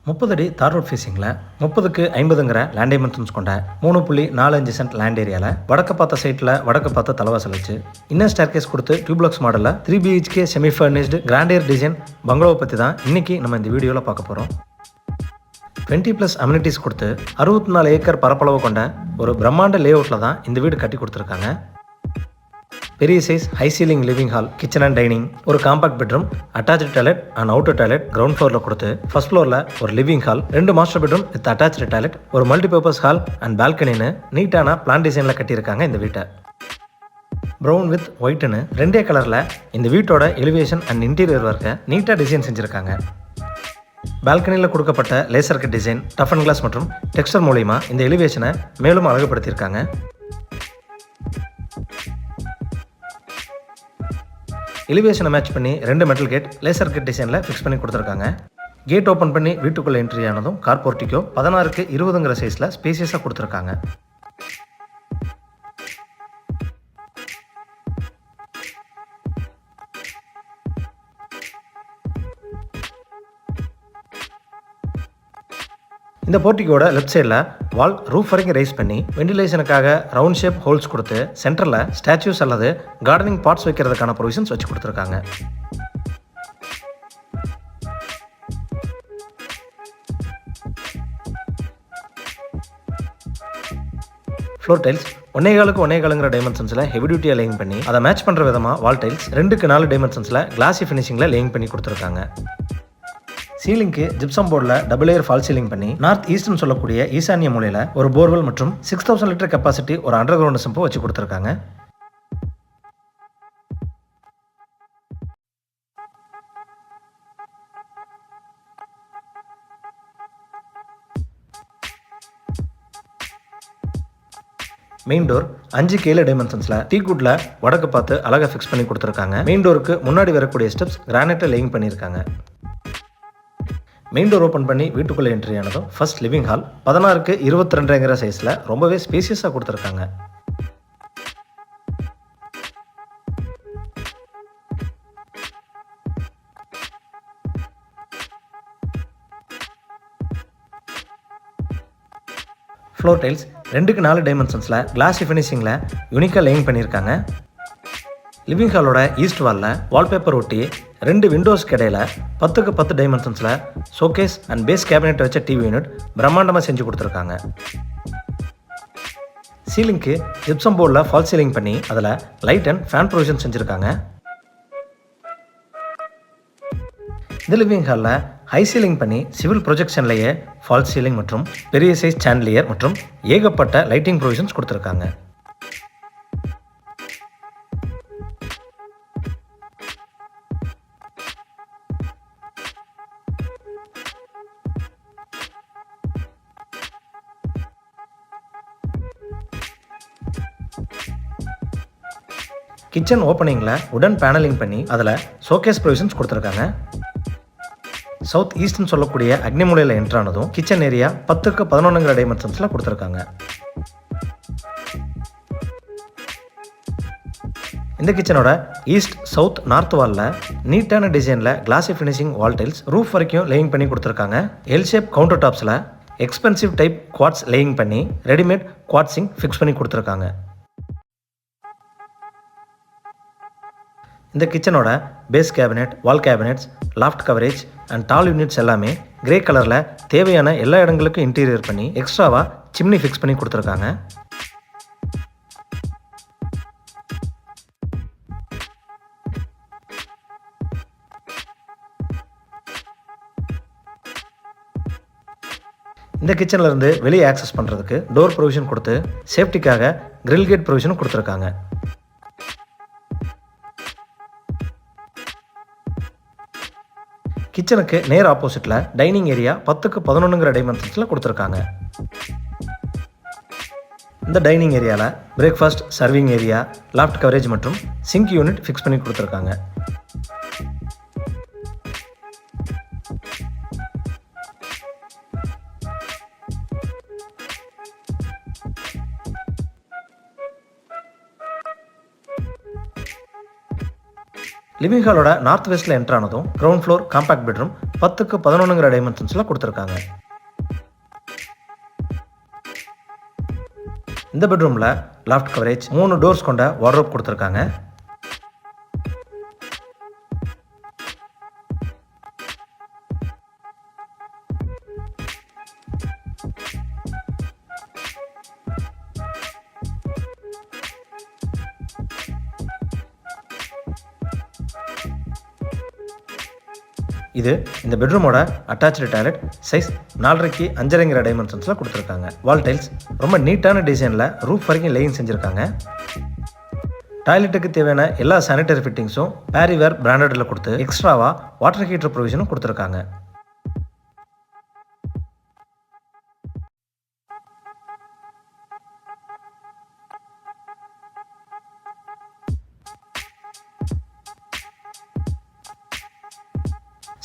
30 அடி தார் road ஃபேஸிங்கில் 30க்கு 50ங்கிற land dimensions கொண்ட 3.45 சென்ட் லேண்ட் ஏரியாவில் வடக்கு பார்த்த சைட்டில் வடக்கு பார்த்த தலைவாசல் வச்சு இன்னர் ஸ்டேர்கேஸ் கொடுத்து டியூப்ளாக்ஸ் மாடலில் 3 BHK semi furnished grandeur design பங்களாவை பற்றி தான் இன்றைக்கி நம்ம இந்த வீடியோவில் பார்க்க போகிறோம். 20+ அம்யூனிட்டிஸ் கொடுத்து 64 ஏக்கர் பரப்பளவு கொண்ட ஒரு பிரம்மாண்ட லே அவுட்டில் தான் இந்த வீடு கட்டி கொடுத்துருக்காங்க. பெரிய size high ceiling living hall, kitchen and dining, ஒரு compact bedroom, attach toilet and outer toilet ground ஃப்ளோரில் கொடுத்து ஃபர்ஸ்ட் ஃப்ளோரில் ஒரு living hall, 2 master bedroom with attach toilet, ஒரு மல்டிபர்பஸ் ஹால் அண்ட் பால்கனின்னு நீட்டான பிளான் டிசைனில் கட்டியிருக்காங்க. இந்த வீட்டை ப்ரௌன் வித் ஒயிட்னு 2 கலரில் இந்த வீட்டோட எலிவேஷன் அண்ட் இன்டீரியர் ஒர்க்கை நீட்டாக டிசைன் செஞ்சுருக்காங்க. பால்கனியில் கொடுக்கப்பட்ட laser cut design, tough and glass மற்றும் டெக்ஸ்டர் மூலிமா இந்த எலிவேஷனை மேலும் அழகுபடுத்தியிருக்காங்க. எலிவேஷனை மேட்ச் பண்ணி 2 மெட்டல் கேட் லேசர் கட் டிசைனில் ஃபிக்ஸ் பண்ணி கொடுத்துருக்காங்க. கேட் ஓப்பன் பண்ணி வீட்டுக்குள்ளே என்ட்ரி ஆனதும் கார் போர்ட்டிக்கோ 16க்கு 20ங்கிற சைஸில் ஸ்பேசியஸாக கொடுத்துருக்காங்க. இந்த போர்ட்டிக்கோட லெஃப்ட் சைடில் வால் ரூஃப் வரைக்கும் ரைஸ் பண்ணி வெண்டிலேஷனுக்காக ரவுண்ட் ஷேப் ஹோல்ஸ் கொடுத்து சென்டரில் ஸ்டாச்சுஸ் அல்லது கார்டனிங் பாட்ஸ் வைக்கிறதுக்கான ப்ரொவிஷன்ஸ் வச்சு கொடுத்துருக்காங்க. ஃப்ளோர் டைல்ஸ் 1.25க்கு 1.25ங்கிற டைமென்ஷன்ஸில் ஹெவி டியூட்டியாக லேயிங் பண்ணி அதை மேட்ச் பண்ணுற விதமாக வால் டைல்ஸ் 2க்கு 4 டைமென்ஷன்ஸில் கிளாசி ஃபினிஷிங்கில் லேயிங் பண்ணி கொடுத்துருக்காங்க. சீலிங்க்கு ஜிப்சம் போர்டில் டபுள் லேயர் ஃபால் சீலிங் பண்ணி நார்த் ஈஸ்ட்னு சொல்லக்கூடிய ஈசானிய மூலையில் ஒரு போர்வெல் மற்றும் 6000 லிட்டர் கெப்பாசிட்டி ஒரு அண்டர் கிரவுண்ட் சம்பு வச்சு கொடுத்துருக்காங்க. மெயின் டோர் 5க்கு 7 டைமென்ஷன்ஸில் டீக்குட்ல வடக்கு பார்த்து அழகாக ஃபிக்ஸ் பண்ணி கொடுத்துருக்காங்க. மெயின் டோருக்கு முன்னாடி வரக்கூடிய ஸ்டெப்ஸ் கிரானைட்டில் லேயிங் பண்ணியிருக்காங்க. மெயின் டோர் ஓப்பன் பண்ணி வீட்டுக்குள்ளே என்ட்ரி ஆனதும் ஃபர்ஸ்ட் லிவிங் ஹால் 16க்கு 22ங்கிற சைஸில் ரொம்பவே ஸ்பேசியஸாக கொடுத்துருக்காங்க. ஃப்ளோர் டைல்ஸ் 2க்கு 4 டைமென்ஷன்ஸில் கிளாசி ஃபினிஷிங்கில் யூனிக்காக லேயிங் பண்ணியிருக்காங்க. லிவிங் ஹாலோட ஈஸ்ட் வாலில் வால்பேப்பர் ஒட்டி 2 விண்டோஸ்க்கு இடையில 10க்கு 10 டைமென்ஷன்ஸில் ஷோகேஸ் அண்ட் பேஸ் கேபினெட் வச்ச டிவி யூனிட் பிரம்மாண்டமாக செஞ்சு கொடுத்துருக்காங்க. சீலிங்க்கு ஜிப்சம் போர்டில் ஃபால் சீலிங் பண்ணி அதில் லைட் அண்ட் ஃபேன் ப்ரொவிஷன் செஞ்சுருக்காங்க. இந்த லிவிங் ஹாலில் ஹை சீலிங் பண்ணி சிவில் ப்ரொஜெக்ஷன்லேயே ஃபால் சீலிங் மற்றும் பெரிய சைஸ் சாண்ட்லியர் மற்றும் ஏகப்பட்ட லைட்டிங் ப்ரொவிஷன்ஸ் கொடுத்துருக்காங்க. கிச்சன் ஓப்பனிங்கில் உடன் பேனலிங் பண்ணி அதில் ஷோகேஸ் ப்ரொவிஷன்ஸ் கொடுத்துருக்காங்க. சவுத் ஈஸ்ட்னு சொல்லக்கூடிய அக்னிமூலையில் என்ட்ரானதும் கிச்சன் ஏரியா 10க்கு 11ங்கிற டைமென்ஷன்ஸில் கொடுத்துருக்காங்க. இந்த கிச்சனோட ஈஸ்ட் சவுத் நார்த் வாலில் நீட்டான டிசைனில் classy finishing wall tiles roof வரைக்கும் லேயிங் பண்ணி கொடுத்துருக்காங்க. எல் ஷேப் கவுண்டர் டாப்ஸில் எக்ஸ்பென்சிவ் டைப் குவாட்ஸ் லேயிங் பண்ணி ரெடிமேட் குவாட்ஸிங் ஃபிக்ஸ் பண்ணி கொடுத்துருக்காங்க. இந்த கிச்சனோட base cabinet, wall cabinets, loft coverage and tall units எல்லாமே கிரே கலரில் தேவையான எல்லா இடங்களுக்கும் இன்டீரியர் பண்ணி எக்ஸ்ட்ராவாக சிம்னி ஃபிக்ஸ் பண்ணி கொடுத்துருக்காங்க. இந்த கிச்சனில் இருந்து வெளியே ஆக்சஸ் பண்ணுறதுக்கு டோர் ப்ரொவிஷன் கொடுத்து சேஃப்டிக்காக கிரில் கேட் ப்ரொவிஷனும் கொடுத்துருக்காங்க. கிச்சனுக்கு நேர் ஆப்போசிட்டில் டைனிங் ஏரியா 10க்கு 11ங்கிற டைமென்ஷன்ஸில் கொடுத்துருக்காங்க. இந்த டைனிங் ஏரியாவில் breakfast, serving area, loft coverage மற்றும் சிங்க் யூனிட் ஃபிக்ஸ் பண்ணி கொடுத்துருக்காங்க. லிவிங் ஹாலோட நார்த் வெஸ்ட்டில் என்ட்ரானதும் கிரவுண்ட் ஃப்ளோர் காம்பாக்ட் பெட்ரூம் 10க்கு 11ங்கிற டைமென்ஷன்ஸில் கொடுத்துருக்காங்க. இந்த பெட்ரூமில் லாஃப்ட் கவரேஜ் 3 டோர்ஸ் கொண்ட வார்ட்ரோப் கொடுத்துருக்காங்க. இது இந்த பெட்ரூமோட அட்டாச்சு டாய்லெட். சைஸ் 4.5க்கு 5.5ங்கிற டைமென்ஷன்ஸில் கொடுத்துருக்காங்க. வால் டைல்ஸ் ரொம்ப நீட்டான டிசைனில் ரூஃப் வரைக்கும் லேயிங் செஞ்சுருக்காங்க. டாய்லெட்டுக்கு தேவையான எல்லா சானிடரி ஃபிட்டிங்ஸும் பேரிவேர் பிராண்டடில் கொடுத்து எக்ஸ்ட்ராவாக வாட்டர் ஹீட்டர் ப்ரொவிஷனும் கொடுத்துருக்காங்க.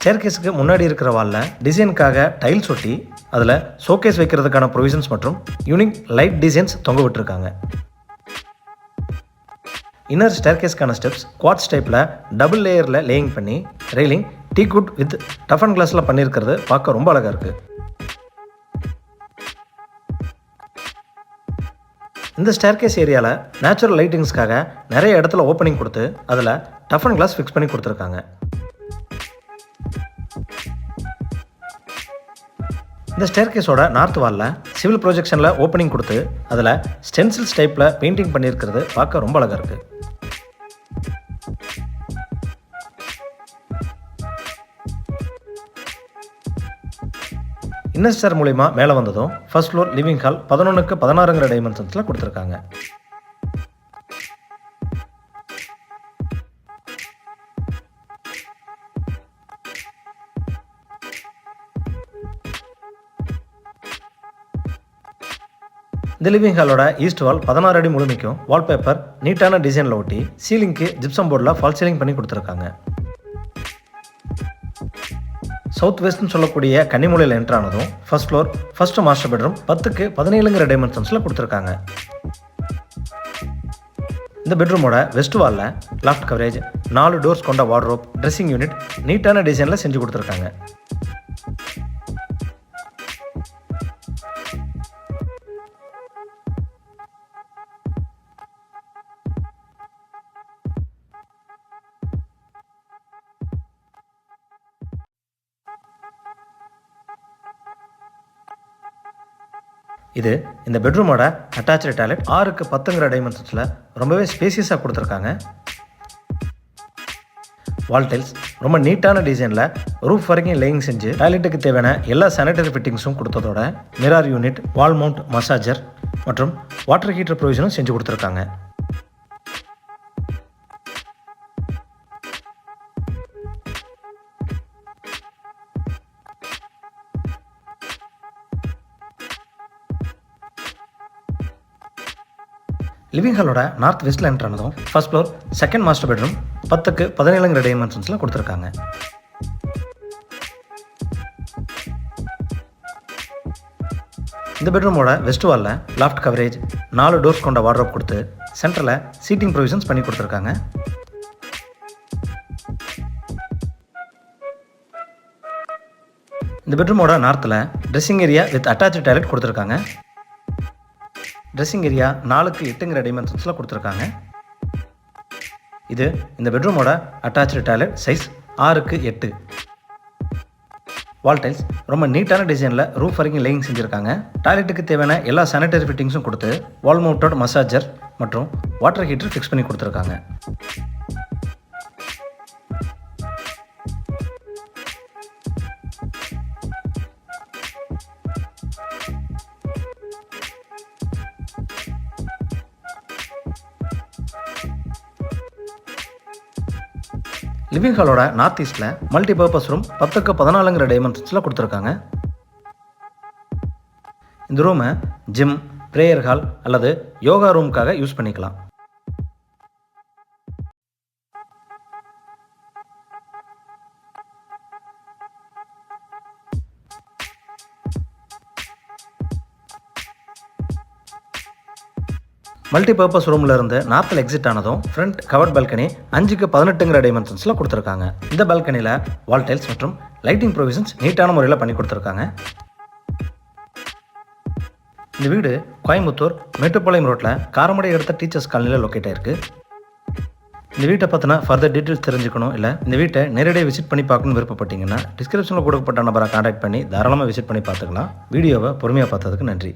ஸ்டேர்கேஸுக்கு முன்னாடி இருக்கிற வாலில் டிசைனுக்காக டைல்ஸ் ஒட்டி அதில் ஷோகேஸ் வைக்கிறதுக்கான ப்ரொவிஷன்ஸ் மற்றும் யூனிக் லைட் டிசைன்ஸ் தொங்க விட்டுருக்காங்க. இன்னர் ஸ்டேர்கேஸ்க்கான ஸ்டெப்ஸ் குவாட்ஸ் டைப்பில் டபுள் லேயரில் லேயிங் பண்ணி railing teakwood with tough and கிளாஸில் பண்ணியிருக்கிறது பார்க்க ரொம்ப அழகாக இருக்குது. இந்த ஸ்டேர்கேஸ் ஏரியாவில் நேச்சுரல் லைட்டிங்ஸ்க்காக நிறைய இடத்துல ஓப்பனிங் கொடுத்து அதில் டஃப் அண்ட் கிளாஸ் ஃபிக்ஸ் பண்ணி கொடுத்துருக்காங்க. இந்த ஸ்டேர்கேஸோட நார்த் வாலில் சிவில் ப்ரொஜெக்ஷனில் ஓப்பனிங் கொடுத்து அதில் ஸ்டென்சில்ஸ் டைப்பில் பெயிண்டிங் பண்ணியிருக்கிறது பார்க்க ரொம்ப அழகாக இருக்குது. இன்னர் ஸ்டேர் மூலிமா மேலே வந்ததும் ஃபர்ஸ்ட் ஃப்ளோர் லிவிங் ஹால் 11க்கு 16ங்கிற டைமென்ஷன்ஸில் கொடுத்துருக்காங்க. இந்த லிவிங் ஹாலோட ஈஸ்ட் வால் 16 அடி முழுமைக்கும் வால்பேப்பர் நீட்டான டிசைனில் ஒட்டி சீலிங்க்கு ஜிப்சம் போர்டில் ஃபால் சீலிங் பண்ணி கொடுத்துருக்காங்க. சவுத் வெஸ்ட்னு சொல்லக்கூடிய கன்னிமூலையில் என்ட்ரானதும் first floor first master bedroom 10க்கு 17ங்கிற டைமென்ஷன்ஸில் கொடுத்துருக்காங்க. இந்த பெட்ரூமோட வெஸ்ட் வாலில் லாஃப்ட் கவரேஜ் 4 டோர்ஸ் கொண்ட வார்ட்ரோப் ட்ரெஸ்ஸிங் யூனிட் நீட்டான டிசைனில் செஞ்சு கொடுத்துருக்காங்க. இது இந்த பெட்ரூமோட அட்டாச்சு டாய்லெட். 6க்கு 10ங்கிற டைமென்ஷன்ஸில் ரொம்பவே ஸ்பேசியஸாக கொடுத்துருக்காங்க. வால் டைல்ஸ் ரொம்ப நீட்டான டிசைனில் ரூஃப் வரைக்கும் லேயிங் செஞ்சு டாய்லெட்டுக்கு தேவையான எல்லா சானிடரி ஃபிட்டிங்ஸும் கொடுத்ததோட mirror unit, wall mount massager மற்றும் வாட்டர் ஹீட்டர் ப்ரொவிஷனும் செஞ்சு கொடுத்துருக்காங்க. லிவிங் ஹாலோட நார்த் வெஸ்ட்டில் என்ட்ரானதும் first floor second master bedroom 10க்கு 17ங்கிற டைமென்ஷன்ஸில் கொடுத்துருக்காங்க. இந்த பெட்ரூமோட வெஸ்ட் வாலில் லாஃப்ட் கவரேஜ் 4 டோர்ஸ் கொண்ட வார்ட்ரோப் கொடுத்து சென்டரில் சீட்டிங் ப்ரொவிஷன்ஸ் பண்ணி கொடுத்துருக்காங்க. இந்த பெட்ரூமோட நார்த்தில் dressing area with attach toilet கொடுத்துருக்காங்க. ட்ரெஸ்ஸிங் ஏரியா 4க்கு 8ங்கிற டைமென்ஷன்ஸில் கொடுத்துருக்காங்க. இது இந்த பெட்ரூமோட அட்டாச்சு டாய்லெட். சைஸ் 6க்கு 8. வால் டைல்ஸ் ரொம்ப நீட்டான டிசைனில் ரூஃப் வரைக்கும் லேயிங் செஞ்சுருக்காங்க. டாய்லெட்டுக்கு தேவையான எல்லா சானிடரி ஃபிட்டிங்ஸும் கொடுத்து வால் மவுண்டட் மசாஜர் மற்றும் வாட்டர் ஹீட்டர் ஃபிக்ஸ் பண்ணி கொடுத்துருக்காங்க. லிவிங் ஹாலோட நார்த் ஈஸ்டில் மல்டி பர்பஸ் ரூம் 10க்கு 14ங்கிற டைமென்ஷன்ஸில் கொடுத்துருக்காங்க. இந்த ரூமை ஜிம், ப்ரேயர் ஹால் அல்லது யோகா ரூமுக்காக யூஸ் பண்ணிக்கலாம். மல்டி பர்பஸ் ரூமில் இருந்து நார்த்தில் எக்ஸிட் ஆனதும் ஃப்ரண்ட் கவர்ட் பால்கனி 5க்கு 18 டைமென்ஷன்ஸில் கொடுத்துருக்காங்க. இந்த பால்கனியில் வால் டைல்ஸ் மற்றும் லைட்டிங் ப்ரொவிஷன்ஸ் நீட்டான முறையில் பண்ணி கொடுத்துருக்காங்க. இந்த வீடு கோயம்புத்தூர் மேட்டுப்பாளையம் ரோட்டில் காரமடை எடுத்த டீச்சர்ஸ் காலனியில் லொக்கேட் ஆயிருக்கு. இந்த வீட்டை பற்றின ஃபர்தர் டீட்டெயில்ஸ் தெரிஞ்சுக்கணும், இல்லை இந்த வீட்டை நேரடியாக விசிட் பண்ணி பார்க்கணும்னு விருப்பப்பட்டீங்கன்னா டிஸ்கிரிப்ஷனில் கொடுக்கப்பட்ட நம்பரை கான்டாக்ட் பண்ணி தாராளமாக விசிட் பண்ணி பார்த்துக்கலாம். வீடியோவை பொறுமையாக பார்த்ததுக்கு நன்றி.